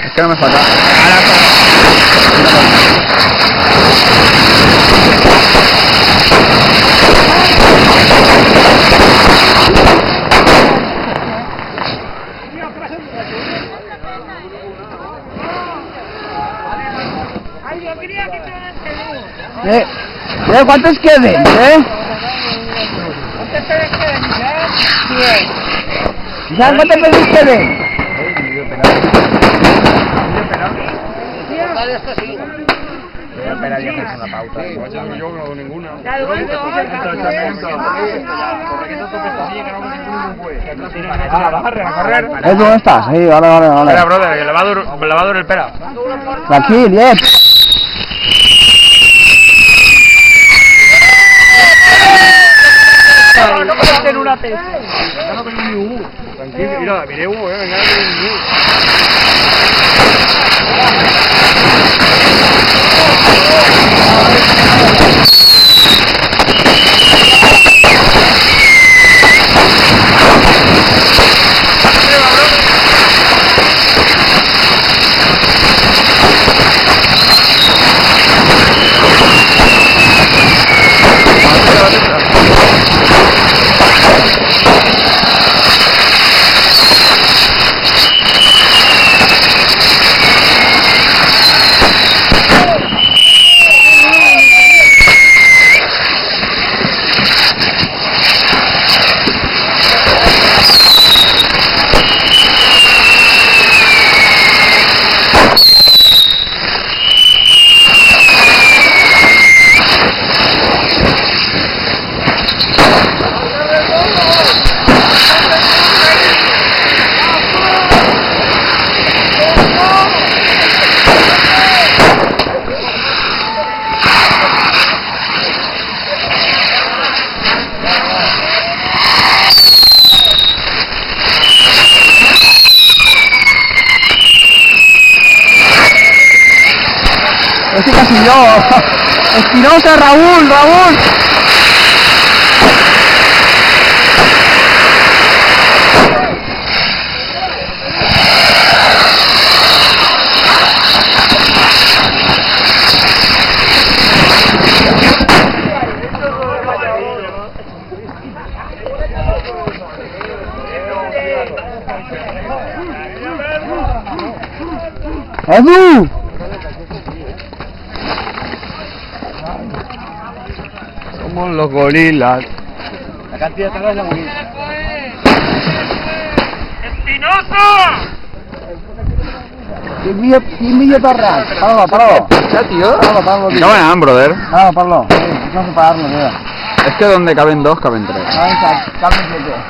Es que no me falta. ¿Cuántos queden? ¿Sabes cuántos pedís queden? Espera, ya es una pauta. Yo no hago ninguna. ¿Dónde estás? Sí, vale. Espera, brother, que le va a durar el pela. Tranquilo, bien. No puedo hacer una tesis. Tranquilo, mira, miré Hugo, venga, Este casi yo. Espinosa, Raúl. ¡Edu! Somos los gorilas. La cantidad de la bonita. ¿Quién me torra? Páralo. Ya, tío. Páralo, tío. Caben, brother. Páralo. No sé pararlo, tío. Es que donde caben dos, caben tres. Caben 7.